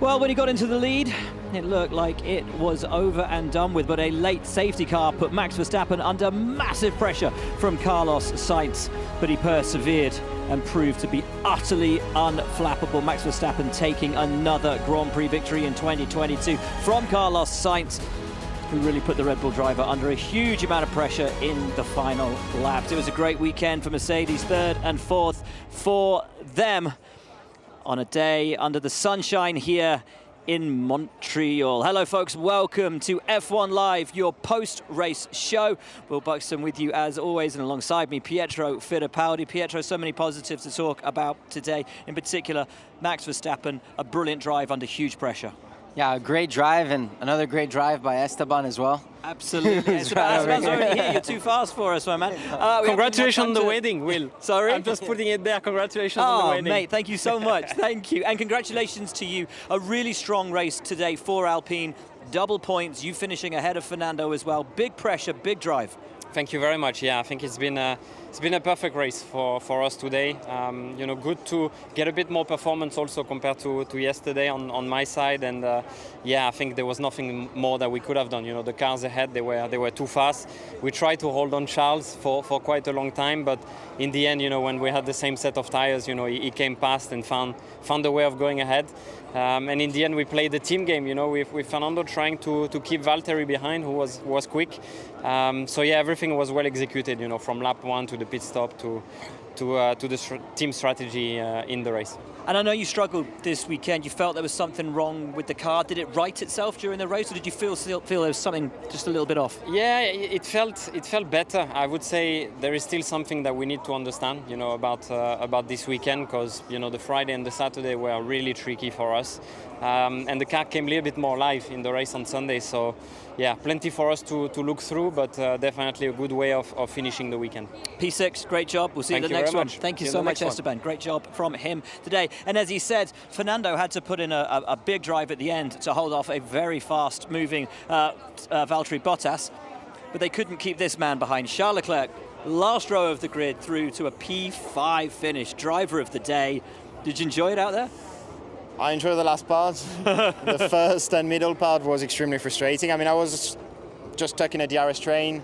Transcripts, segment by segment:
Well, when he got into the lead, it looked like it was over and done with, but a late safety car put Max Verstappen under massive pressure from Carlos Sainz, but he persevered and proved to be utterly unflappable. Max Verstappen taking another Grand Prix victory in 2022 from Carlos Sainz, who really put the Red Bull driver under a huge amount of pressure in the final laps. It was a great weekend for Mercedes, third and fourth for them on a day under the sunshine here in Montreal. Hello folks, welcome to F1 Live, your post-race show. Will Buxton with you as always, and alongside me, Pietro Fittipaldi. Pietro, so many positives to talk about today. In particular, Max Verstappen, a brilliant drive under huge pressure. Yeah, a great drive, and another great drive by Esteban as well. Absolutely. Esteban's already here. You're too fast for us, my man. Congratulations on the wedding, Will. Sorry? I'm just putting it there. Congratulations on the wedding. Mate, thank you so much. Thank you. And congratulations to you. A really strong race today for Alpine. Double points. You finishing ahead of Fernando as well. Big pressure, big drive. Thank you very much. Yeah, I think it's been a perfect race for us today. You know, good to get a bit more performance also compared to yesterday on my side. And yeah, I think there was nothing more that we could have done. You know, the cars ahead, they were too fast. We tried to hold on Charles for quite a long time, but in the end, you know, when we had the same set of tires, you know, he came past and found a way of going ahead. And in the end, we played the team game, you know, with Fernando trying to keep Valtteri behind, who was quick. So yeah, everything was well executed, you know, from lap 1 to the pit stop to the team strategy in the race. And I know you struggled this weekend. You felt there was something wrong with the car. Did it right itself during the race, or did you feel there was something just a little bit off? Yeah, it felt better. I would say there is still something that we need to understand, you know, about this weekend, because you know the Friday and the Saturday were really tricky for us, and the car came a little bit more live in the race on Sunday. So yeah, plenty for us to look through, but definitely a good way of finishing the weekend. P6, great job. We'll see you the next one. Thank you so much, Esteban. Great job from him today. And as he said, Fernando had to put in a big drive at the end to hold off a very fast-moving Valtteri Bottas, but they couldn't keep this man behind. Charles Leclerc, last row of the grid, through to a P5 finish. Driver of the day. Did you enjoy it out there? I enjoyed the last part. The first and middle part was extremely frustrating. I mean, I was just stuck in a DRS train,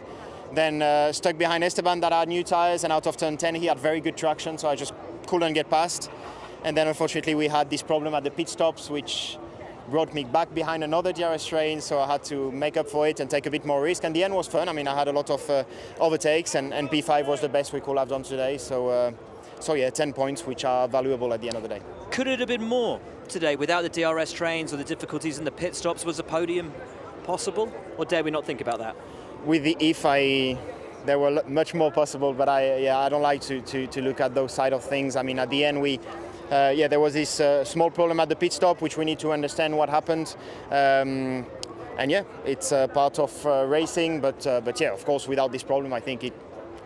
then stuck behind Esteban that had new tires, and out of turn 10 he had very good traction, so I just couldn't get past. And then unfortunately we had this problem at the pit stops, which brought me back behind another DRS train, so I had to make up for it and take a bit more risk. And the end was fun. I mean, I had a lot of overtakes, and P5 was the best we could have done today. So yeah, 10 points, which are valuable at the end of the day. Could it have been more today without the DRS trains or the difficulties in the pit stops? Was a podium possible, or dare we not think about that? With the there were much more possible, but I don't like to look at those side of things. I mean, at the end there was this small problem at the pit stop, which we need to understand what happened. And yeah, it's part of racing, but yeah, of course, without this problem, I think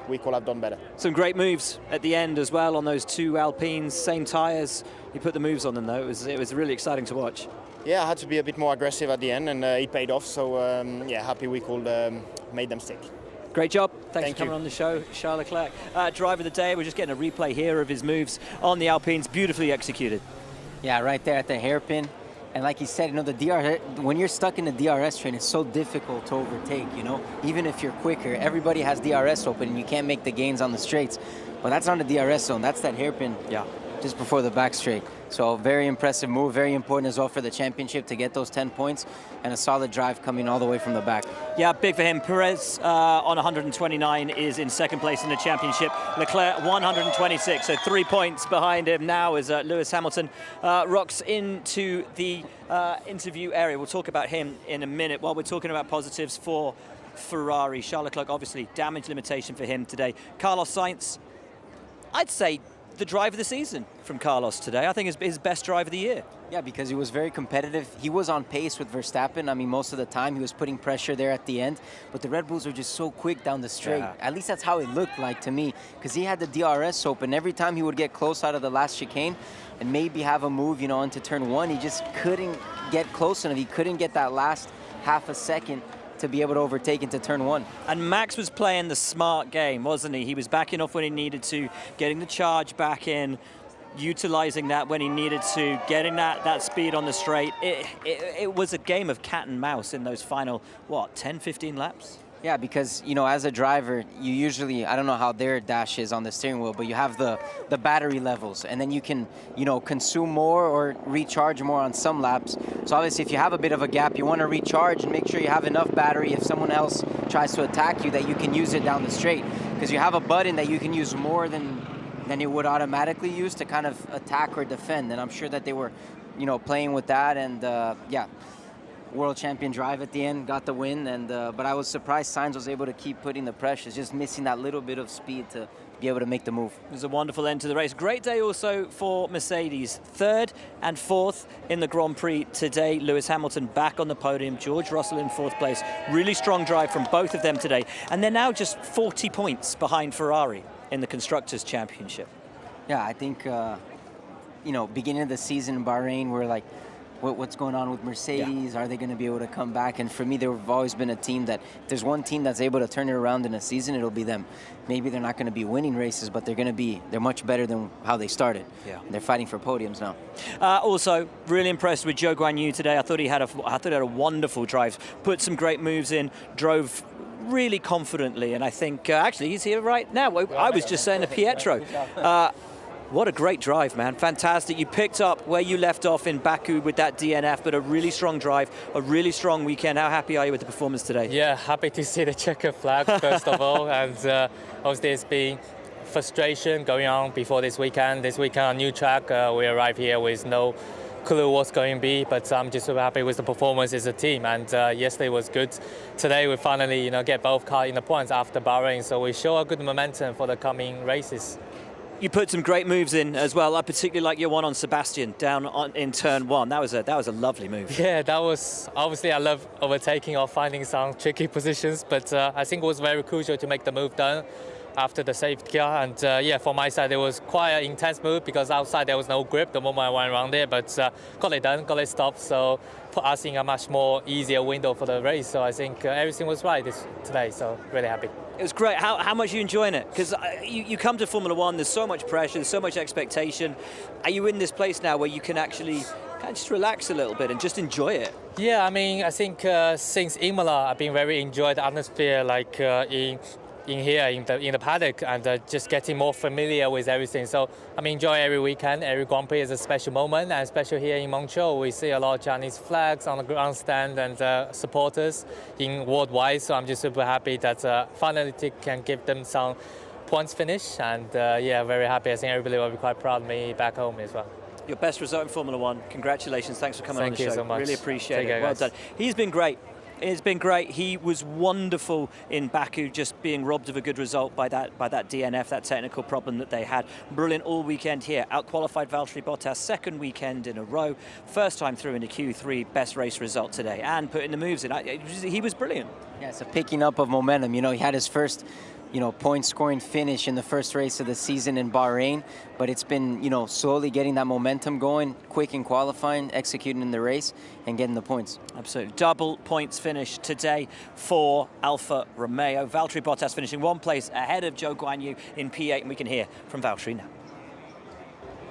we could have done better. Some great moves at the end as well on those two Alpines, same tyres. You put the moves on them though. It was really exciting to watch. Yeah, I had to be a bit more aggressive at the end, and it paid off. So yeah, happy we could make them stick. Great job. Thanks for coming on the show, Charles Leclerc. Driver of the day, we're just getting a replay here of his moves on the Alpines, beautifully executed. Yeah, right there at the hairpin. And like he said, you know, the DRS, when you're stuck in the DRS train, it's so difficult to overtake, you know. Even if you're quicker, everybody has DRS open and you can't make the gains on the straights. But that's not a DRS zone, that's that hairpin. Yeah. Just before the back straight. So very impressive move, very important as well for the championship to get those 10 points, and a solid drive coming all the way from the back. Yeah, big for him. Perez on 129 is in second place in the championship. Leclerc 126, so 3 points behind him now as Lewis Hamilton rocks into the interview area. We'll talk about him in a minute while we're talking about positives for Ferrari. Charles Leclerc, obviously, damage limitation for him today. Carlos Sainz, I'd say the drive of the season from Carlos today. I think it's his best drive of the year. Yeah, because he was very competitive. He was on pace with Verstappen. I mean, most of the time he was putting pressure there at the end, but the Red Bulls are just so quick down the straight. Yeah. At least that's how it looked like to me, because he had the DRS open. Every time he would get close out of the last chicane and maybe have a move, you know, into turn 1, he just couldn't get close enough. He couldn't get that last half a second to be able to overtake into turn 1. And Max was playing the smart game, wasn't he? He was backing off when he needed to, getting the charge back in, utilizing that when he needed to, getting that speed on the straight. It was a game of cat and mouse in those final, 10, 15 laps? Yeah, because, as a driver, you usually, I don't know how their dash is on the steering wheel, but you have the battery levels, and then you can, consume more or recharge more on some laps. So obviously, if you have a bit of a gap, you want to recharge and make sure you have enough battery if someone else tries to attack you, that you can use it down the straight. Because you have a button that you can use more than you would automatically use to kind of attack or defend. And I'm sure that they were, playing with that, and yeah. World champion drive at the end, got the win, and but I was surprised Sainz was able to keep putting the pressure, just missing that little bit of speed to be able to make the move. It was a wonderful end to the race. Great day also for Mercedes. 3rd and 4th in the Grand Prix today. Lewis Hamilton back on the podium, George Russell in 4th place. Really strong drive from both of them today. And they're now just 40 points behind Ferrari in the Constructors' Championship. Yeah, I think, beginning of the season in Bahrain, we're like, what's going on with Mercedes? Yeah. Are they going to be able to come back? And for me, they've always been a team that, if there's one team that's able to turn it around in a season, it'll be them. Maybe they're not going to be winning races, but they're much better than how they started. Yeah. They're fighting for podiums now. Also, really impressed with Zhou Guanyu today. I thought he had a wonderful drive. Put some great moves in, drove really confidently, and I think actually he's here right now. I was just saying to Pietro. What a great drive, man. Fantastic. You picked up where you left off in Baku with that DNF, but a really strong drive, a really strong weekend. How happy are you with the performance today? Yeah, happy to see the checkered flag, first of all. And obviously there's been frustration going on before this weekend. This weekend on new track, we arrive here with no clue what's going to be, but I'm just so happy with the performance as a team. And yesterday was good. Today we finally get both cars in the points after Bahrain, so we show a good momentum for the coming races. You put some great moves in as well. I particularly like your one on Sebastian down in turn 1. That was a lovely move. Yeah, that was, obviously I love overtaking or finding some tricky positions, but I think it was very crucial to make the move done after the safety car. And yeah, for my side, it was quite an intense move because outside there was no grip the moment I went around there, but got it done, got it stopped, so put us in a much more easier window for the race. So I think everything was right today, so really happy. It was great. How much are you enjoying it? Because you come to Formula One, there's so much pressure, there's so much expectation. Are you in this place now where you can actually kind of just relax a little bit and just enjoy it? Yeah, I mean, I think since Imola, I've been very enjoyed the atmosphere, like in here in the paddock, and just getting more familiar with everything. So I enjoy every weekend. Every Grand Prix is a special moment, and especially here in Montreal, we see a lot of Chinese flags on the grandstand and supporters in worldwide. So I'm just super happy that finally can give them some points finish, and yeah, very happy. I think everybody will be quite proud of me back home as well. Your best result in Formula One. Congratulations. Thanks for coming on the show. Thank you so much. Really appreciate it. Well done. He's been great. It's been great. He was wonderful in Baku, just being robbed of a good result by that DNF, that technical problem that they had. Brilliant all weekend here. Outqualified Valtteri Bottas, 2nd weekend in a row. First time through into Q3, best race result today, and putting the moves in. He was brilliant. Yeah, it's a picking up of momentum. He had his first point-scoring finish in the first race of the season in Bahrain, but it's been, slowly getting that momentum going, quick in qualifying, executing in the race, and getting the points. Absolutely. Double points finish today for Alfa Romeo. Valtteri Bottas finishing 1 place ahead of Zhou Guanyu in P8, and we can hear from Valtteri now.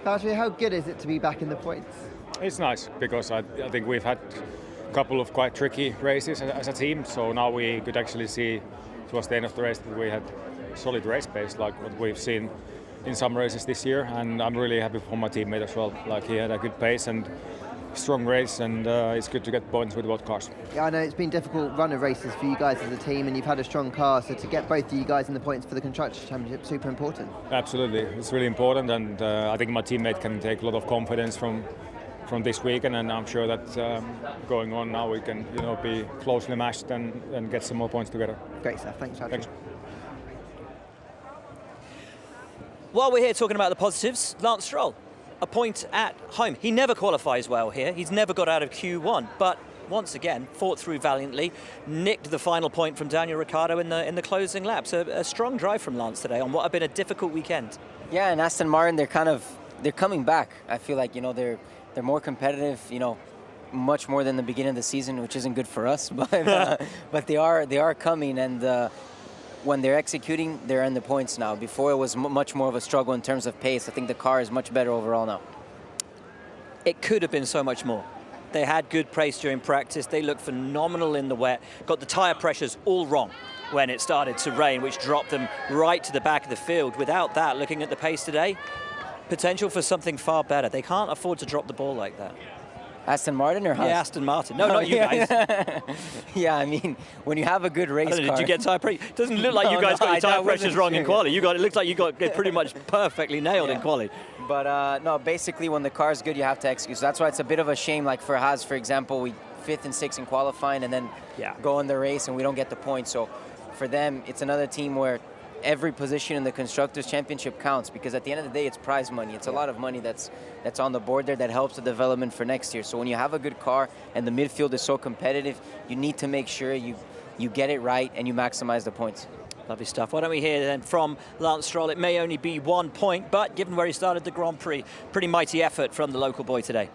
Valtteri, how good is it to be back in the points? It's nice, because I think we've had a couple of quite tricky races as a team, so now we could actually see towards the end of the race that we had solid race pace, like what we've seen in some races this year, and I'm really happy for my teammate as well. Like, he had a good pace and strong race, and it's good to get points with both cars. Yeah, I know it's been difficult run of races for you guys as a team, and you've had a strong car, so to get both of you guys in the points for the Constructors' Championship, super important. Absolutely, it's really important, and I think my teammate can take a lot of confidence from this weekend, and I'm sure that going on now we can be closely matched and get some more points together. Great stuff, thanks Valtteri. Thanks. While we're here talking about the positives, Lance Stroll, a point at home. He never qualifies well here, he's never got out of Q1, but once again fought through valiantly, nicked the final point from Daniel Ricciardo in the closing lap. So a strong drive from Lance today on what had been a difficult weekend. Yeah, and Aston Martin, they're coming back. I feel like they're more competitive, much more than the beginning of the season, which isn't good for us. But but they are coming, and when they're executing, they're in the points now. Before it was much more of a struggle in terms of pace. I think the car is much better overall now. It could have been so much more. They had good pace during practice. They looked phenomenal in the wet. Got the tyre pressures all wrong when it started to rain, which dropped them right to the back of the field. Without that, looking at the pace today, potential for something far better. They can't afford to drop the ball like that. Aston Martin or Haas? Yeah, Aston Martin. No, not you guys. Yeah, I mean, when you have a good race car... Did you get tyre pressure? It doesn't look like you guys got your tyre pressures wrong in quali. It looks like you got it pretty much perfectly nailed in quali. But no, basically when the car is good, you have to execute. So that's why it's a bit of a shame, like for Haas, for example, we 5th and 6th in qualifying and then go in the race and we don't get the points. So for them, it's another team where every position in the Constructors' Championship counts, because at the end of the day, it's prize money. It's a lot of money that's on the board there that helps the development for next year. So when you have a good car and the midfield is so competitive, you need to make sure you get it right and you maximize the points. Lovely stuff. Why don't we hear then from Lance Stroll? It may only be 1 point, but given where he started the Grand Prix, pretty mighty effort from the local boy today.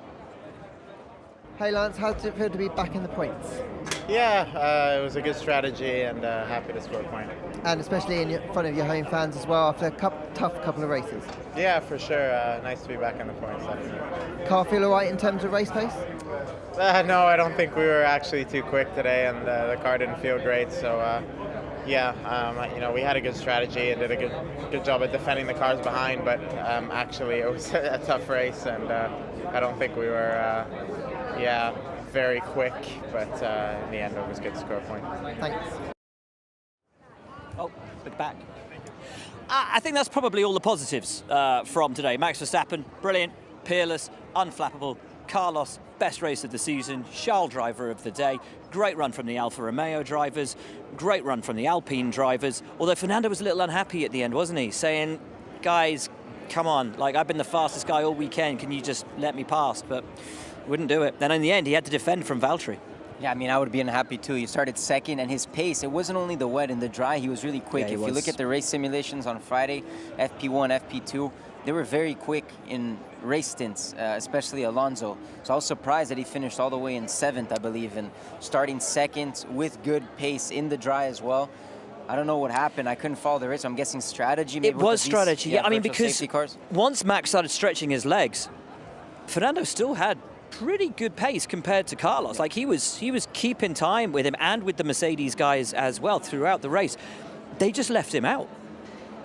Hey Lance, how does it feel to be back in the points? Yeah, it was a good strategy and happy to score a point. And especially in front of your home fans as well after a tough couple of races. Yeah, for sure. Nice to be back in the points. Definitely. Car feel all right in terms of race pace? No, I don't think we were actually too quick today, and the car didn't feel great. So yeah, we had a good strategy and did a good job at defending the cars behind. But actually, it was a tough race, and I don't think we were very quick. But in the end, it was good to score a point. Thanks. Oh, look back. I think that's probably all the positives from today. Max Verstappen, brilliant, peerless, unflappable. Carlos, best race of the season. Charles, driver of the day. Great run from the Alfa Romeo drivers. Great run from the Alpine drivers. Although Fernando was a little unhappy at the end, wasn't he? Saying, guys, come on, like I've been the fastest guy all weekend. Can you just let me pass? But wouldn't do it. Then in the end, he had to defend from Valtteri. Yeah, I mean, I would be unhappy too. You started second, and his pace, it wasn't only the wet and the dry, he was really quick. Yeah, if you look at the race simulations on Friday, FP1, FP2, they were very quick in race stints, especially Alonso. So I was surprised that he finished all the way in 7th, I believe, and starting second with good pace in the dry as well. I don't know what happened. I couldn't follow the race. I'm guessing strategy. Maybe it was strategy. Yeah, I mean, because cars. Once Max started stretching his legs, Fernando still had pretty good pace compared to Carlos. Like he was keeping time with him and with the Mercedes guys as well throughout the race. They just left him out.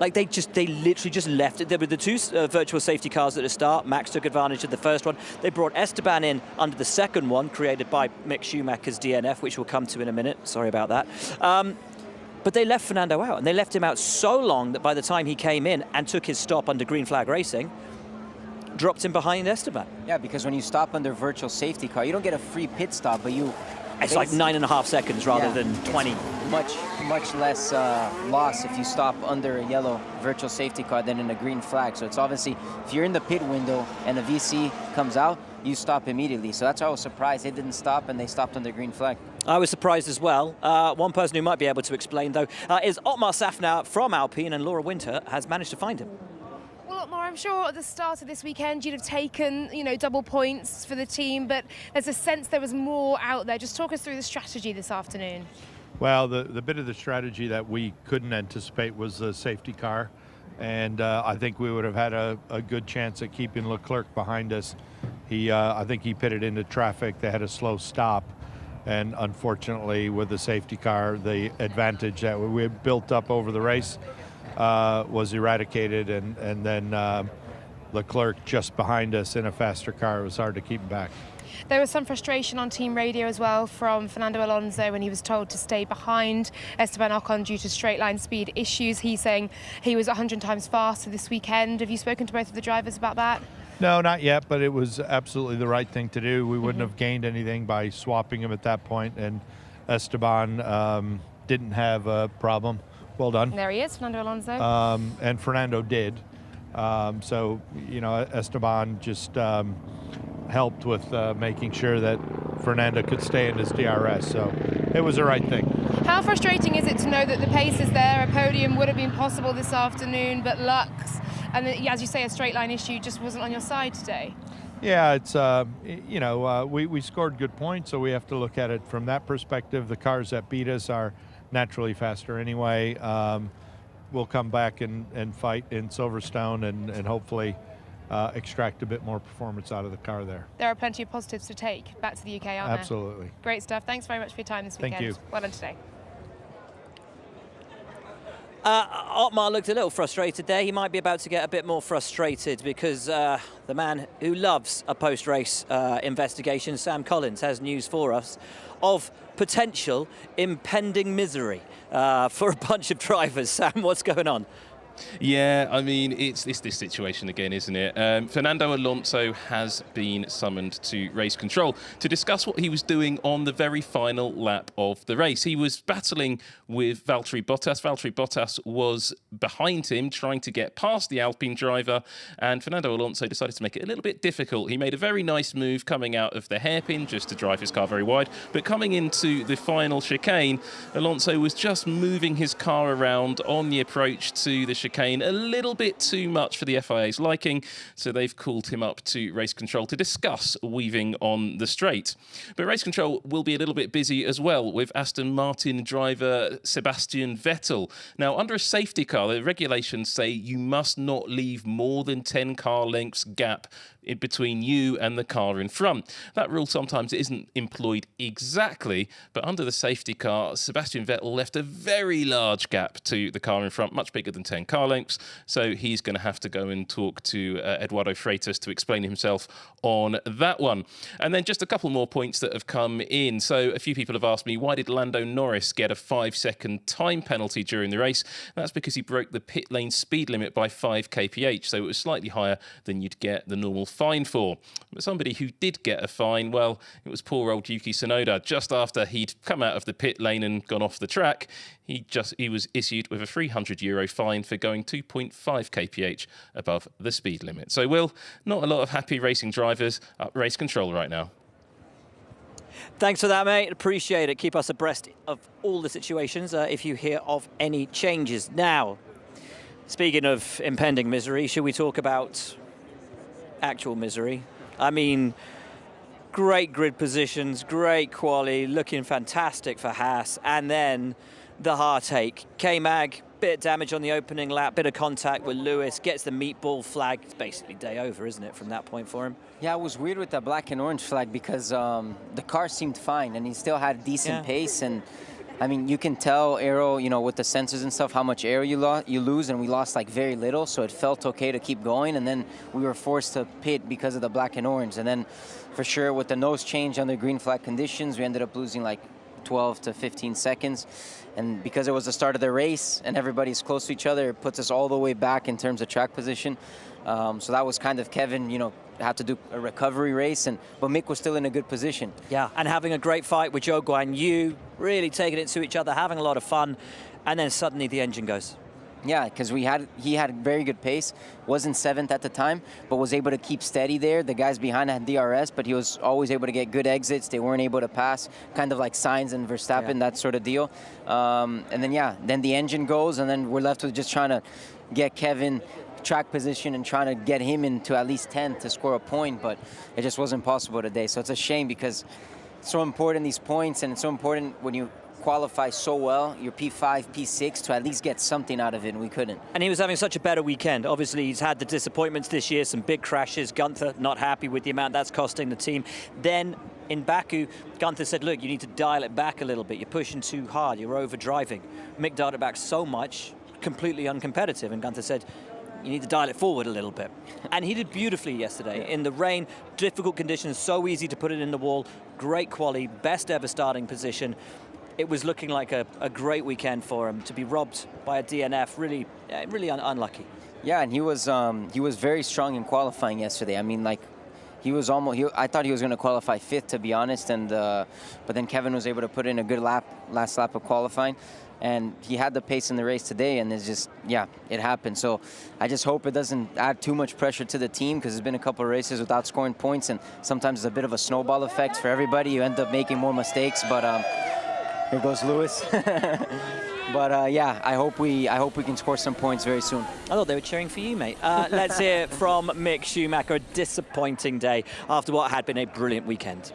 Like they literally just left it. There were the two virtual safety cars at the start. Max took advantage of the first one. They brought Esteban in under the second one, created by Mick Schumacher's DNF, which we'll come to in a minute. Sorry about that. But they left Fernando out, and they left him out so long that by the time he came in and took his stop under green flag racing, dropped him behind Esteban. Yeah, because when you stop under virtual safety car, you don't get a free pit stop, but you... It's like 9.5 seconds rather than 20. Much less loss if you stop under a yellow virtual safety car than in a green flag. So it's obviously, if you're in the pit window and a VC comes out, you stop immediately. So that's why I was surprised they didn't stop and they stopped under green flag. I was surprised as well. One person who might be able to explain, though, is Otmar Safnauer from Alpine, and Laura Winter has managed to find him. Well, Otmar, I'm sure at the start of this weekend you'd have taken, double points for the team, but there's a sense there was more out there. Just talk us through the strategy this afternoon. Well, the bit of the strategy that we couldn't anticipate was the safety car, and I think we would have had a good chance at keeping Leclerc behind us. I think he pitted into traffic. They had a slow stop, and unfortunately with the safety car, the advantage that we had built up over the race was eradicated, and then Leclerc just behind us in a faster car. It was hard to keep him back. There was some frustration on team radio as well from Fernando Alonso when he was told to stay behind Esteban Ocon due to straight line speed issues. He's saying he was 100 times faster this weekend. Have you spoken to both of the drivers about that? No, not yet, but it was absolutely the right thing to do. We wouldn't have gained anything by swapping him at that point, and Esteban didn't have a problem. Well done. There he is, Fernando Alonso. And Fernando did. So, Esteban just helped with making sure that Fernando could stay in his DRS. So it was the right thing. How frustrating is it to know that the pace is there? A podium would have been possible this afternoon, but Lux, and as you say, a straight line issue just wasn't on your side today. Yeah, it's, we scored good points, so we have to look at it from that perspective. The cars that beat us are naturally faster anyway. We'll come back and fight in Silverstone and hopefully extract a bit more performance out of the car there. There are plenty of positives to take back to the UK, aren't there? Absolutely. Great stuff. Thanks very much for your time this weekend. Thank you. Well done today. Otmar looked a little frustrated there. He might be about to get a bit more frustrated because the man who loves a post-race investigation, Sam Collins, has news for us of potential impending misery for a bunch of drivers. Sam, what's going on? Yeah, I mean, it's this situation again, isn't it? Fernando Alonso has been summoned to race control to discuss what he was doing on the very final lap of the race. He was battling with Valtteri Bottas. Valtteri Bottas was behind him, trying to get past the Alpine driver, and Fernando Alonso decided to make it a little bit difficult. He made a very nice move coming out of the hairpin just to drive his car very wide, but coming into the final chicane, Alonso was just moving his car around on the approach to the chicane a little bit too much for the FIA's liking, so they've called him up to race control to discuss weaving on the straight. But race control will be a little bit busy as well with Aston Martin driver Sebastian Vettel. Now, under a safety car, the regulations say you must not leave more than 10 car lengths gap in between you and the car in front. That rule sometimes isn't employed exactly, but under the safety car, Sebastian Vettel left a very large gap to the car in front, much bigger than 10 car lengths, so he's going to have to go and talk to Eduardo Freitas to explain himself on that one. And then just a couple more points that have come in. So a few people have asked me, why did Lando Norris get a 5-second time penalty during the race? That's because he broke the pit lane speed limit by 5 kph, so it was slightly higher than you'd get the normal fine for. But somebody who did get a fine, well, it was poor old Yuki Tsunoda. Just after he'd come out of the pit lane and gone off the track, he was issued with a €300 fine for going 2.5 kph above the speed limit. So, Will, not a lot of happy racing drivers at race control right now. Thanks for that, mate. Appreciate it. Keep us abreast of all the situations if you hear of any changes. Now, speaking of impending misery, should we talk about actual misery? I mean, great grid positions, great quali, looking fantastic for Haas, and then the heartache. K-Mag, bit of damage on the opening lap, bit of contact with Lewis, gets the meatball flag. It's basically day over, isn't it, from that point for him? Yeah, it was weird with that black and orange flag because the car seemed fine and he still had decent pace. And I mean, you can tell aero, you know, with the sensors and stuff, how much aero you lose, and we lost like very little, so it felt okay to keep going. And then we were forced to pit because of the black and orange. And then for sure with the nose change under green flag conditions, we ended up losing like 12 to 15 seconds. And because it was the start of the race and everybody's close to each other, it puts us all the way back in terms of track position. So that was kind of Kevin, you know, had to do a recovery race, but Mick was still in a good position. Yeah, and having a great fight with Zhou Guanyu, really taking it to each other, having a lot of fun, and then suddenly the engine goes. Yeah, because he had very good pace, wasn't 7th at the time, but was able to keep steady there. The guys behind had DRS, but he was always able to get good exits. They weren't able to pass, kind of like Sainz and Verstappen, that sort of deal. And then the engine goes, and then we're left with just trying to get Kevin track position and trying to get him into at least 10th to score a point, but it just wasn't possible today. So it's a shame because it's so important, these points, and it's so important when you qualify so well, your P5, P6, to at least get something out of it, and we couldn't. And he was having such a better weekend. Obviously, he's had the disappointments this year, some big crashes. Gunther not happy with the amount that's costing the team. Then in Baku, Gunther said, look, you need to dial it back a little bit. You're pushing too hard. You're over-driving. Mick dialed it back so much, completely uncompetitive. And Gunther said, you need to dial it forward a little bit. And he did beautifully yesterday. In the rain, difficult conditions, so easy to put it in the wall. Great quali, best ever starting position. It was looking like a great weekend for him. To be robbed by a DNF, really unlucky. Yeah, and he was very strong in qualifying yesterday. I mean, like, I thought he was going to qualify 5th, to be honest, but then Kevin was able to put in a good last lap of qualifying. And he had the pace in the race today, and it's just, yeah, it happened. So I just hope it doesn't add too much pressure to the team, because there's been a couple of races without scoring points, and sometimes it's a bit of a snowball effect for everybody. You end up making more mistakes, but here goes Lewis. But yeah, I hope we can score some points very soon. I thought they were cheering for you, mate. Let's hear from Mick Schumacher. A disappointing day after what had been a brilliant weekend.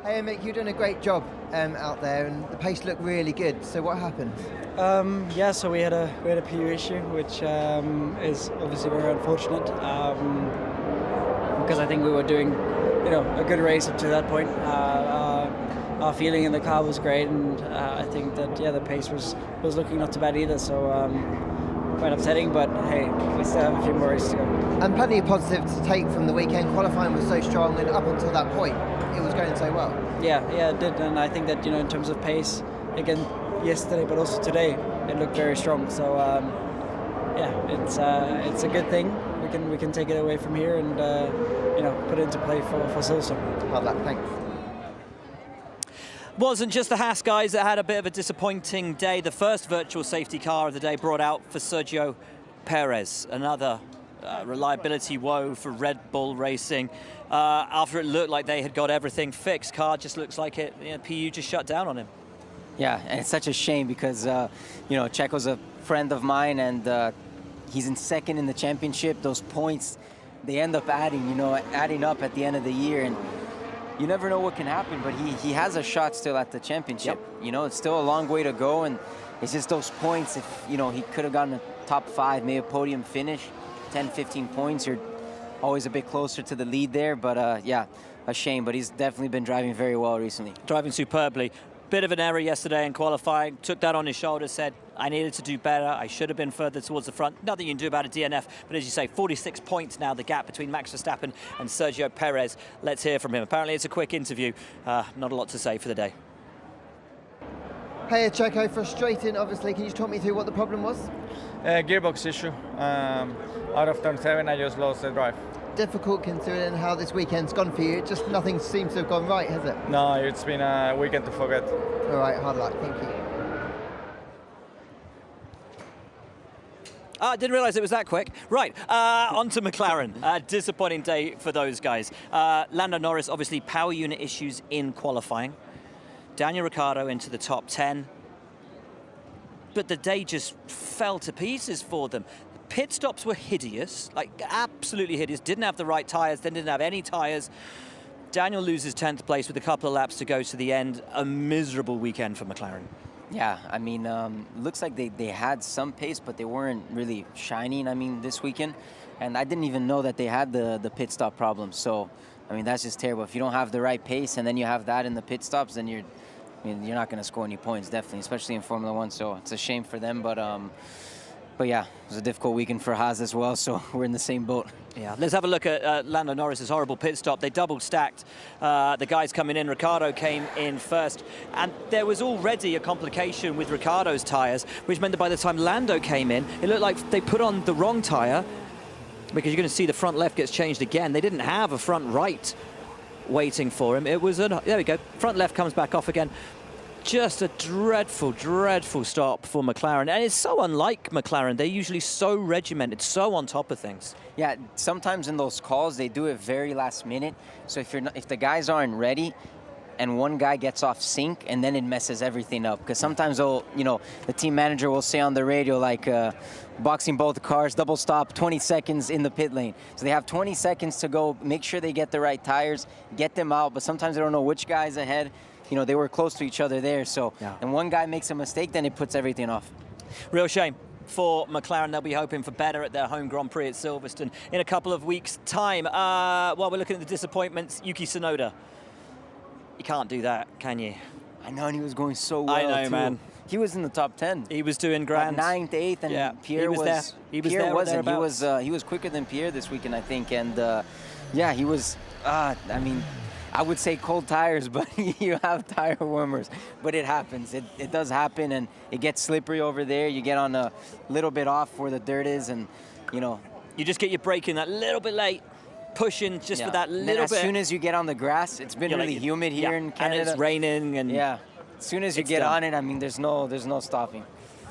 Hey Mick, you're doing a great job out there, and the pace looked really good. So what happened? Yeah, so we had a PU issue, which is obviously very unfortunate because I think we were doing, a good race up to that point. Our feeling in the car was great, and I think that the pace was looking not too bad either. So quite upsetting, but hey, we still have a few more races to go. And plenty of positives to take from the weekend. Qualifying was so strong, and up until that point, it was going so well. Yeah, it did, and I think that in terms of pace, again yesterday, but also today, it looked very strong. So it's a good thing. We can take it away from here and put it into play for Silverstone. Hard luck, thanks. Wasn't just the Haas guys that had a bit of a disappointing day. The first virtual safety car of the day brought out for Sergio Perez, another reliability woe for Red Bull Racing. After it looked like they had got everything fixed, car just looks like it. PU just shut down on him. Yeah, and it's such a shame because Checo's a friend of mine, and he's in second in the championship. Those points, they end up adding up at the end of the year, and you never know what can happen, but he has a shot still at the championship. Yep. It's still a long way to go, and it's just those points. If, he could have gotten a top 5, maybe a podium finish, 10, 15 points, you're always a bit closer to the lead there. But, yeah, a shame, but he's definitely been driving very well recently. Driving superbly. Bit of an error yesterday in qualifying, took that on his shoulders, said, I needed to do better, I should have been further towards the front. Nothing you can do about a DNF, but as you say, 46 points now, the gap between Max Verstappen and Sergio Perez. Let's hear from him. Apparently it's a quick interview, not a lot to say for the day. Hey Checo, frustrating obviously, can you talk me through what the problem was? Gearbox issue. Out of turn 7 I just lost the drive. Difficult considering how this weekend's gone for you. Just nothing seems to have gone right, has it? No, it's been a weekend to forget. All right, hard luck. Thank you. I didn't realise it was that quick. Right, on to McLaren. Disappointing day for those guys. Lando Norris, obviously power unit issues in qualifying. Daniel Ricciardo into the top 10. But the day just fell to pieces for them. Pit stops were hideous, like absolutely hideous. Didn't have the right tyres, then didn't have any tyres. Daniel loses 10th place with a couple of laps to go to the end. A miserable weekend for McLaren. Yeah, I mean, looks like they had some pace, but they weren't really shining, this weekend. And I didn't even know that they had the pit stop problem. So, that's just terrible. If you don't have the right pace and then you have that in the pit stops, then you're not going to score any points, definitely, especially in Formula One. So it's a shame for them, but yeah, it was a difficult weekend for Haas as well, so we're in the same boat. Yeah, let's have a look at Lando Norris's horrible pit stop. They double stacked the guys coming in. Ricciardo came in first, and there was already a complication with Ricciardo's tyres, which meant that by the time Lando came in, it looked like they put on the wrong tyre, because you're going to see the front left gets changed again. They didn't have a front right waiting for him. It was there we go. Front left comes back off again. Just a dreadful, dreadful stop for McLaren. And it's so unlike McLaren. They're usually so regimented, so on top of things. Yeah, sometimes in those calls, they do it very last minute. So if the guys aren't ready and one guy gets off sync, and then it messes everything up. Because sometimes the team manager will say on the radio, like, boxing both cars, double stop, 20 seconds in the pit lane. So they have 20 seconds to go, make sure they get the right tires, get them out. But sometimes they don't know which guy's ahead. They were close to each other there, so yeah. And one guy makes a mistake, then it puts everything off. Real shame for McLaren. They'll be hoping for better at their home Grand Prix at Silverstone in a couple of weeks' time. While we're looking at the disappointments, Yuki Tsunoda. You can't do that, can you? I know, and he was going so well. I know, too. man. He was in the top 10. He was doing grand. 9th, 8th, and yeah, Pierre was there. Pierre wasn't. He was quicker than Pierre this weekend, I think, and yeah, he was. I would say cold tires, but you have tire warmers. But it happens. It does happen, and it gets slippery over there. You get on a little bit off where the dirt is, and, You just get your braking that little bit late, pushing just for that little bit. As soon as you get on the grass, it's been really humid here in Canada. And it's raining. And yeah. As soon as you get on it, there's no stopping.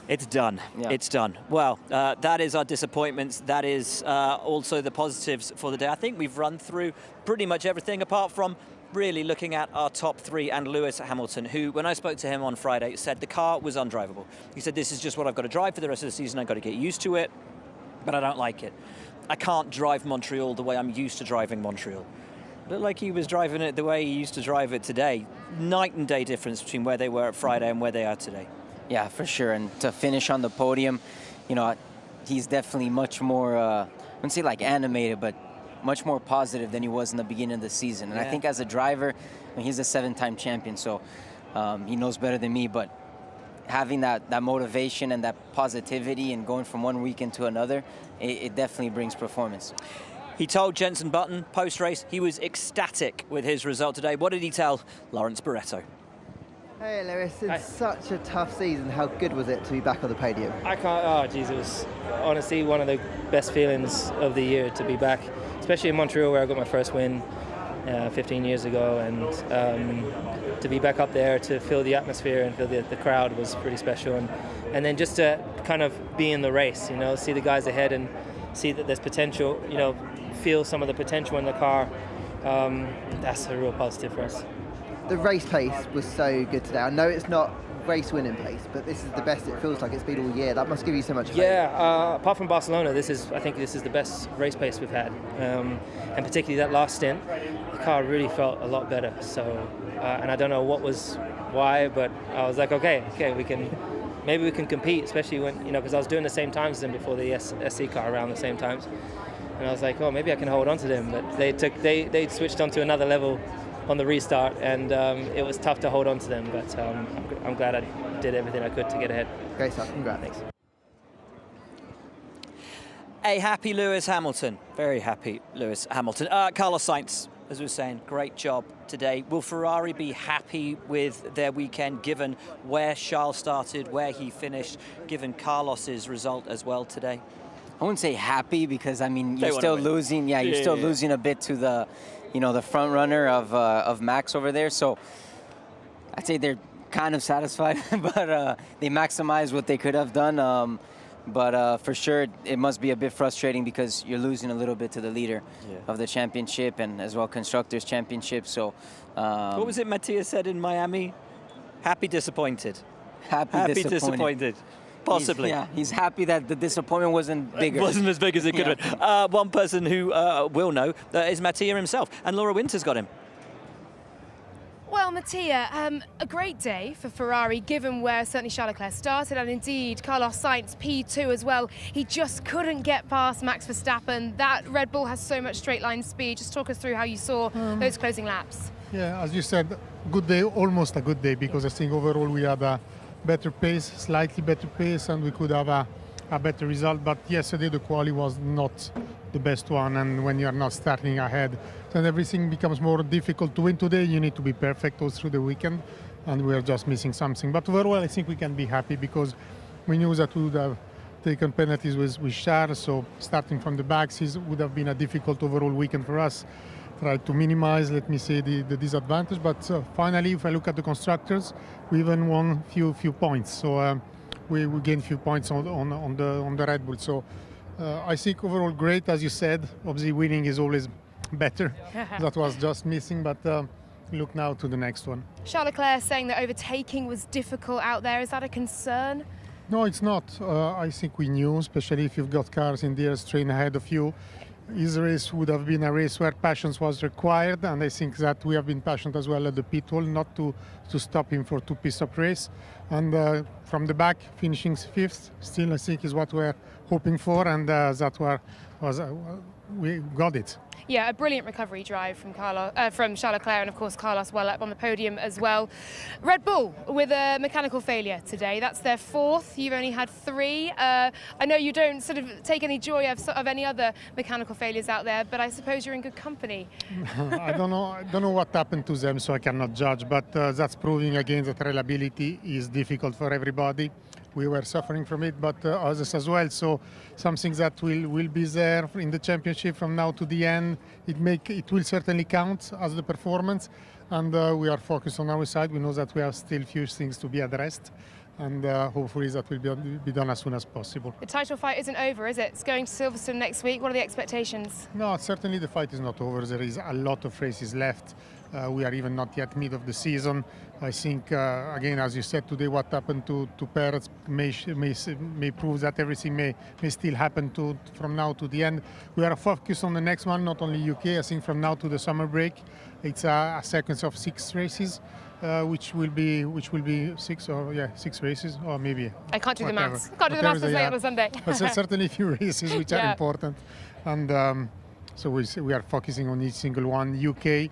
It's done. Yeah. It's done. Well, that is our disappointments. That is also the positives for the day. I think we've run through pretty much everything apart from really looking at our top 3 and Lewis Hamilton, who, when I spoke to him on Friday, said the car was undrivable. He said, this is just what I've got to drive for the rest of the season. I've got to get used to it, but I don't like it. I can't drive Montreal the way I'm used to driving Montreal. Looked like he was driving it the way he used to drive it today. Night and day difference between where they were at Friday and where they are today. Yeah, for sure. And to finish on the podium, you know, he's definitely much more, I wouldn't say like animated, but much more positive than he was in the beginning of the season. And I think as a driver, I mean, he's a 7-time champion, so he knows better than me, but having that motivation and that positivity and going from one weekend to another, it definitely brings performance. He told Jenson Button post-race he was ecstatic with his result today. What did he tell Lawrence Barretto? Hey Lewis, it's such a tough season. How good was it to be back on the podium? I can't, oh geez, it was honestly one of the best feelings of the year to be back, especially in Montreal where I got my first win 15 years ago, and to be back up there, to feel the atmosphere and feel the crowd was pretty special, and then just to kind of be in the race, you know, see the guys ahead and see that there's potential, you know, feel some of the potential in the car, that's a real positive for us. The race pace was so good today. I know it's not race winning pace, but this is the best it feels like it's been all year. That must give you so much faith. Yeah, apart from Barcelona, I think this is the best race pace we've had, and particularly that last stint, the car really felt a lot better. So, and I don't know why, but I was like, okay, maybe we can compete, especially when, you know, because I was doing the same times as them before the SC car around the same times, and I was like, oh, maybe I can hold on to them. But they switched on to another level on the restart, and it was tough to hold on to them, but I'm glad I did everything I could to get ahead. Great stuff, congrats. Thanks. A happy Lewis Hamilton, very happy Lewis Hamilton. Carlos Sainz, as we were saying, great job today. Will Ferrari be happy with their weekend, given where Charles started, where he finished, given Carlos's result as well today? I wouldn't say happy, because I mean, you're still losing. Yeah, you're still losing a bit to the, you know, the front runner of Max over there. So I'd say they're kind of satisfied, but they maximized what they could have done. But for sure, it must be a bit frustrating because you're losing a little bit to the leader of the championship and as well Constructors' Championship. So what was it Matthias said in Miami? Happy disappointed. Happy disappointed. Possibly. He's happy that the disappointment wasn't bigger. It wasn't as big as it could have been. One person who will know is Mattia himself, and Laura Winter's got him. Well, Mattia, a great day for Ferrari, given where certainly Charles Leclerc started, and indeed Carlos Sainz P2 as well. He just couldn't get past Max Verstappen. That Red Bull has so much straight line speed. Just talk us through how you saw those closing laps. Yeah, as you said, good day, almost a good day, because I think overall we had a better pace, slightly better pace, and we could have a better result. But yesterday the quali was not the best one, and when you are not starting ahead, then everything becomes more difficult to win. Today you need to be perfect all through the weekend, and we are just missing something. But overall I think we can be happy, because we knew that we would have taken penalties with Charles, so starting from the back would have been a difficult overall weekend for us. Tried to minimize, let me say, the disadvantage, but finally, if I look at the constructors, we even won few points. So we gained few points on the Red Bull. So I think overall great, as you said. Obviously, winning is always better. That was just missing, but look now to the next one. Charles Leclerc saying that overtaking was difficult out there. Is that a concern? No, it's not. I think we knew, especially if you've got cars in the train ahead of you. His race would have been a race where patience was required, and I think that we have been patient as well at the pit wall, not to stop him for 2 pit-stop race. And from the back, finishing 5th, still I think is what we're hoping for, and we got it. Yeah, a brilliant recovery drive from Charles Leclerc, and of course Carlos well up on the podium as well. Red Bull with a mechanical failure today. That's their 4th. You've only had 3. I know you don't sort of take any joy of any other mechanical failures out there, but I suppose you're in good company. I don't know what happened to them, so I cannot judge. But that's proving again that reliability is difficult for everybody. We were suffering from it, but others as well. So something that will be there in the championship from now to the end. It will certainly count as the performance, and we are focused on our side. We know that we have still few things to be addressed, and hopefully that will be done as soon as possible. The title fight isn't over, is it? It's going to Silverstone next week. What are the expectations? No, certainly the fight is not over. There is a lot of races left. We are even not yet mid of the season. I think, again, as you said today, what happened to Perez may prove that everything may still happen from now to the end. We are focused on the next one, not only UK. I think from now to the summer break, it's a sequence of 6 races. Which will be 6 races, or maybe I can't do whatever. the maths. Can't do the maths this late on a Sunday. But there's certainly a few races which are important, and so we are focusing on each single one. UK,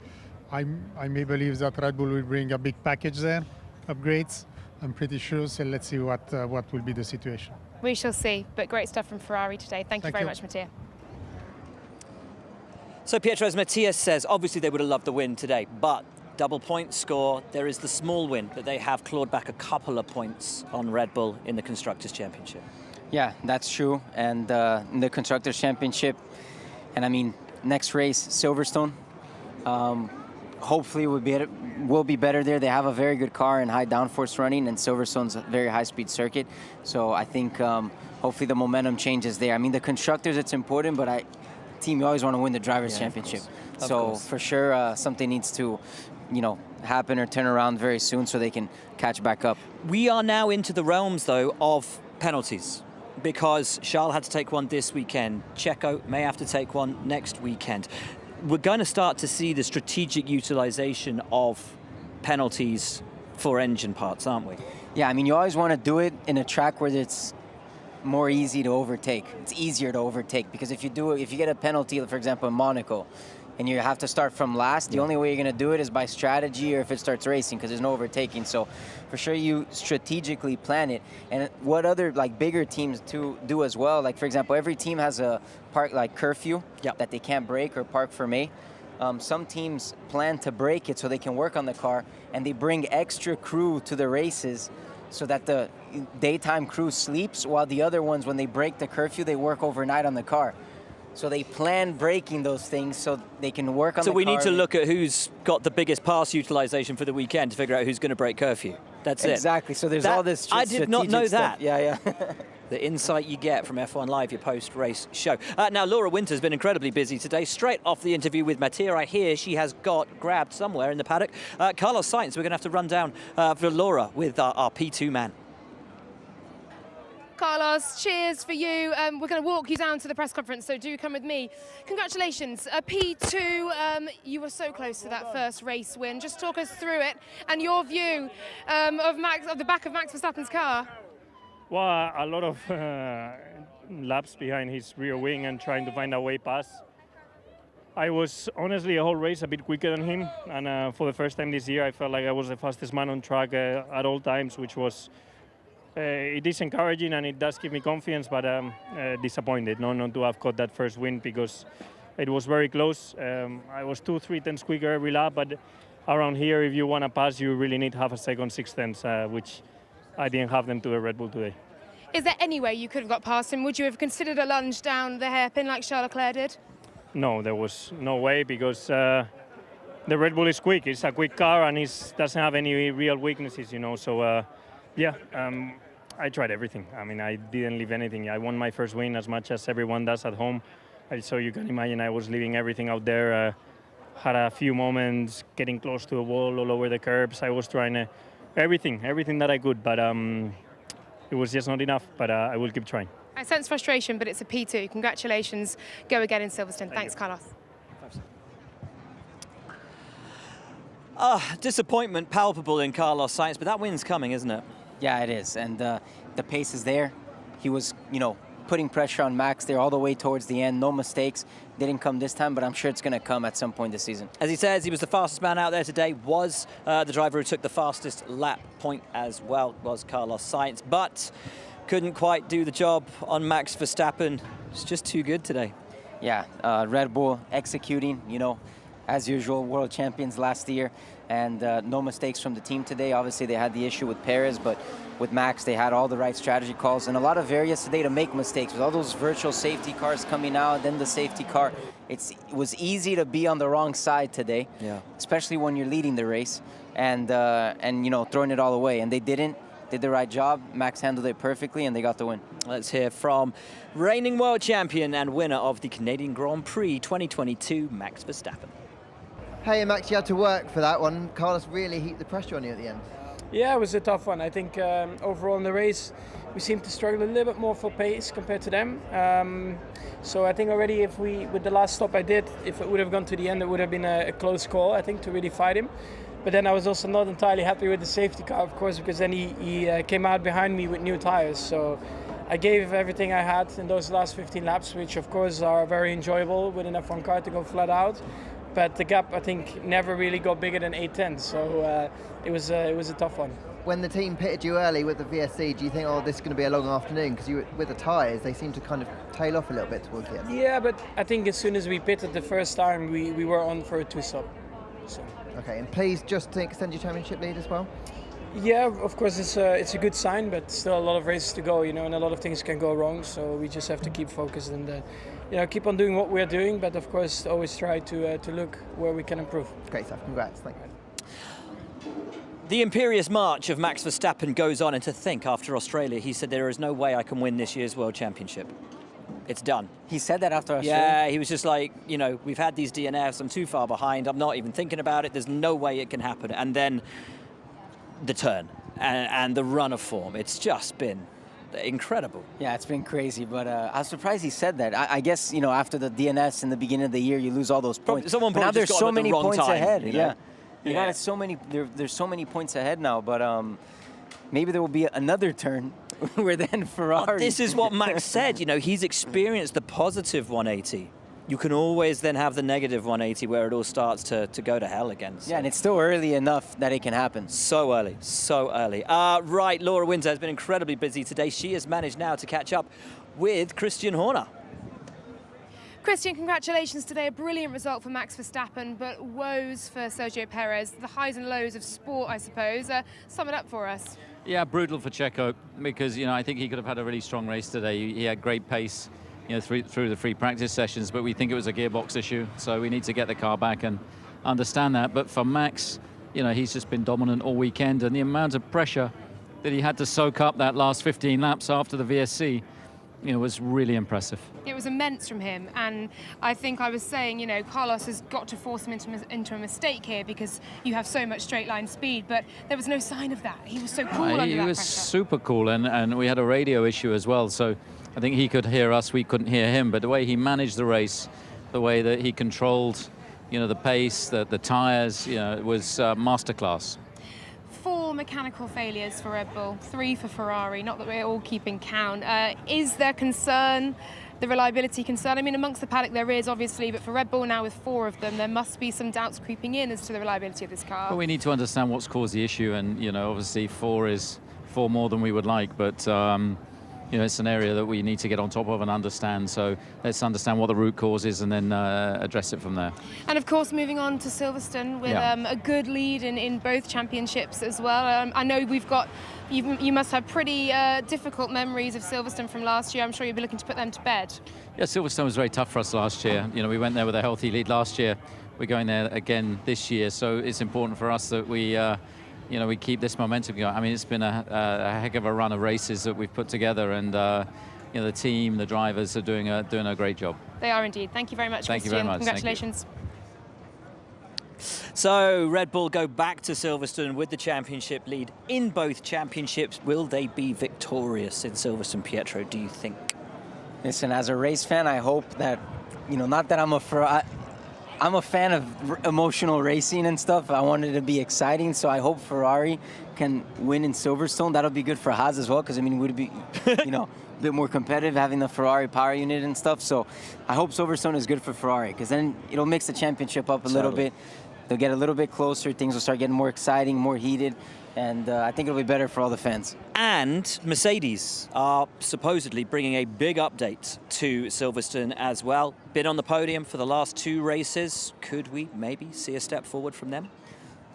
I may believe that Red Bull will bring a big package there, upgrades. I'm pretty sure. So let's see what will be the situation. We shall see. But great stuff from Ferrari today. Thank you very much, Mattia. So Pietro, as Matthias says, obviously they would have loved the win today, but double point score, there is the small win that they have clawed back a couple of points on Red Bull in the Constructors' Championship. Yeah, that's true. And in the Constructors' Championship, and I mean, next race, Silverstone, hopefully will be better there. They have a very good car and high downforce running, and Silverstone's a very high-speed circuit. So I think hopefully the momentum changes there. I mean, the Constructors, it's important, but team, you always want to win the Drivers' Championship. So for sure, something needs to happen or turn around very soon so they can catch back up. We are now into the realms, though, of penalties, because Charles had to take one this weekend. Checo may have to take one next weekend. We're going to start to see the strategic utilization of penalties for engine parts, aren't we? Yeah, I mean, you always want to do it in a track where it's more easy to overtake. It's easier to overtake, because if you get a penalty, for example, in Monaco, and you have to start from last, the only way you're going to do it is by strategy or if it starts racing, because there's no overtaking. So for sure you strategically plan it. And what other bigger teams do as well, like for example, every team has a park curfew that they can't break or park for May. Some teams plan to break it so they can work on the car, and they bring extra crew to the races so that the daytime crew sleeps, while the other ones, when they break the curfew, they work overnight on the car. So they plan breaking those things so they can work on the car. So we need to look at who's got the biggest pass utilization for the weekend to figure out who's going to break curfew. That's it. Exactly. So there's all this I did not know stuff. that. Yeah. The insight you get from F1 Live, your post-race show. Now, Laura Winter's been incredibly busy today. Straight off the interview with Mattia, I hear she has got grabbed somewhere in the paddock. Carlos Sainz, we're going to have to run down for Laura with our P2 man. Carlos, cheers for you. We're going to walk you down to the press conference, so do come with me. Congratulations. P2, you were so close to that first race win. Just talk us through it and your view of the back of Max Verstappen's car. Well, a lot of laps behind his rear wing and trying to find a way past. I was honestly a whole race a bit quicker than him, and for the first time this year I felt like I was the fastest man on track at all times, which was it is encouraging and it does give me confidence, but disappointed not to have caught that first win, because it was very close. I was 2-3 tenths quicker every lap, but around here, if you want to pass, you really need half a second, 6 tenths, which I didn't have them to the Red Bull today. Is there any way you could have got past him? Would you have considered a lunge down the hairpin like Charles Leclerc did? No, there was no way, because the Red Bull is quick. It's a quick car and it doesn't have any real weaknesses, So, I tried everything. I mean, I didn't leave anything. I won my first win as much as everyone does at home. So you can imagine I was leaving everything out there. Had a few moments getting close to the wall all over the curbs. I was trying everything that I could, but it was just not enough. But I will keep trying. I sense frustration, but it's a P2. Congratulations. Go again in Silverstone. Thanks, Carlos. Disappointment palpable in Carlos Sainz, but that win's coming, isn't it? Yeah, it is, and the pace is there. He was, putting pressure on Max there all the way towards the end. No mistakes. Didn't come this time, but I'm sure it's going to come at some point this season. As he says, he was the fastest man out there today, was the driver who took the fastest lap point as well, was Carlos Sainz, but couldn't quite do the job on Max Verstappen. It's just too good today. Yeah, Red Bull executing, as usual, world champions last year, and no mistakes from the team today. Obviously, they had the issue with Perez, but with Max, they had all the right strategy calls and a lot of areas today to make mistakes. With all those virtual safety cars coming out, then the safety car, it was easy to be on the wrong side today, especially when you're leading the race, and throwing it all away. And they did the right job. Max handled it perfectly, and they got the win. Let's hear from reigning world champion and winner of the Canadian Grand Prix 2022, Max Verstappen. Hey, Max, you had to work for that one. Carlos really heaped the pressure on you at the end. Yeah, it was a tough one. I think overall in the race, we seemed to struggle a little bit more for pace compared to them. So I think already with the last stop I did, if it would have gone to the end, it would have been a close call, I think, to really fight him. But then I was also not entirely happy with the safety car, of course, because then he came out behind me with new tires. So I gave everything I had in those last 15 laps, which of course are very enjoyable with an F1 car to go flat out. But the gap, I think, never really got bigger than 8 tenths. So it was a tough one. When the team pitted you early with the VSC, do you think, oh, this is going to be a long afternoon? Because with the tyres, they seem to kind of tail off a little bit towards the end. Yeah, but I think as soon as we pitted the first time, we were on for a 2-stop. So. Okay, and please just to extend your championship lead as well. Yeah, of course it's a good sign, but still a lot of races to go, and a lot of things can go wrong. So we just have to keep focused and keep on doing what we're doing, but of course always try to look where we can improve. Great stuff. Congrats. Thank you. The imperious march of Max Verstappen goes on, and to think after Australia, he said there is no way I can win this year's World Championship. It's done. He said that after Australia? Yeah, he was just like, we've had these DNFs, I'm too far behind, I'm not even thinking about it, there's no way it can happen. And then the turn and the run of form, it's just been incredible. Yeah, it's been crazy, but I was surprised he said that. I guess, after the DNFs in the beginning of the year, you lose all those points. Someone but now there's so many points ahead. Yeah. There's so many points ahead now, but maybe there will be another turn where then Ferrari... But this is what Max said, he's experienced the positive 180. You can always then have the negative 180 where it all starts to go to hell again. So. Yeah, and it's still early enough that it can happen. So early, so early. Right, Laura Windsor has been incredibly busy today. She has managed now to catch up with Christian Horner. Christian, congratulations today. A brilliant result for Max Verstappen, but woes for Sergio Perez. The highs and lows of sport, I suppose. Sum it up for us. Yeah, brutal for Checo because, I think he could have had a really strong race today. He had great pace, through the free practice sessions, but we think it was a gearbox issue, so we need to get the car back and understand that. But for Max, he's just been dominant all weekend, and the amount of pressure that he had to soak up that last 15 laps after the VSC, was really impressive. It was immense from him, and I think I was saying, Carlos has got to force him into a mistake here because you have so much straight line speed, but there was no sign of that. He was so cool under that pressure. He was super cool, and we had a radio issue as well, so I think he could hear us, we couldn't hear him, but the way he managed the race, the way that he controlled, the pace, the tyres, it was masterclass. 4 mechanical failures for Red Bull, 3 for Ferrari, not that we're all keeping count. Is there concern, the reliability concern? I mean, amongst the paddock there is, obviously, but for Red Bull now with 4 of them, there must be some doubts creeping in as to the reliability of this car. Well, we need to understand what's caused the issue, and, obviously 4 is 4 more than we would like, but, it's an area that we need to get on top of and understand. So let's understand what the root cause is and then address it from there. And of course, moving on to Silverstone with a good lead in both championships as well. I know you must have pretty difficult memories of Silverstone from last year. I'm sure you'll be looking to put them to bed. Yeah, Silverstone was very tough for us last year. We went there with a healthy lead last year. We're going there again this year. So it's important for us that we keep this momentum going. I mean, it's been a heck of a run of races that we've put together, and the team, the drivers are doing a great job. They are indeed. Thank you very much, Thank Christian. You very much. Congratulations. So Red Bull go back to Silverstone with the championship lead in both championships. Will they be victorious in Silverstone, Pietro, do you think? Listen, as a race fan, I hope that, not that I'm a fan of emotional racing and stuff. I want it to be exciting, so I hope Ferrari can win in Silverstone. That'll be good for Haas as well, because, would it be, a bit more competitive having the Ferrari power unit and stuff. So I hope Silverstone is good for Ferrari, because then it'll mix the championship up a little bit. They'll get a little bit closer. Things will start getting more exciting, more heated, and I think it'll be better for all the fans. And Mercedes are supposedly bringing a big update to Silverstone as well. Been on the podium for the last 2 races. Could we maybe see a step forward from them?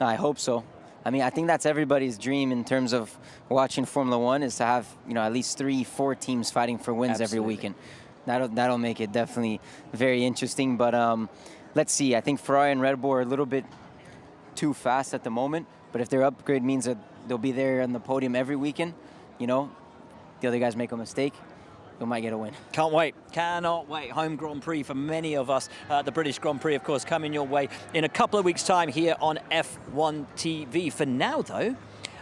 I hope so. I think that's everybody's dream in terms of watching Formula One, is to have at least 3-4 teams fighting for wins every weekend. That'll make it definitely very interesting. But let's see. I think Ferrari and Red Bull are a little bit too fast at the moment. But if their upgrade means that they'll be there on the podium every weekend, the other guys make a mistake, we might get a win. Can't wait. Cannot wait. Home Grand Prix for many of us. The British Grand Prix, of course, coming your way in a couple of weeks' time here on F1 TV. For now, though,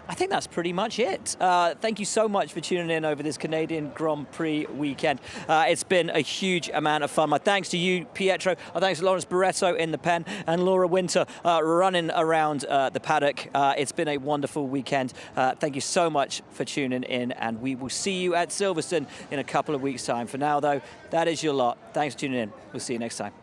I think that's pretty much it. Thank you so much for tuning in over this Canadian Grand Prix weekend. It's been a huge amount of fun. My thanks to you, Pietro. My thanks to Lawrence Barreto in the pen and Laura Winter running around the paddock. It's been a wonderful weekend. Thank you so much for tuning in, and we will see you at Silverstone in a couple of weeks' time. For now, though, that is your lot. Thanks for tuning in. We'll see you next time.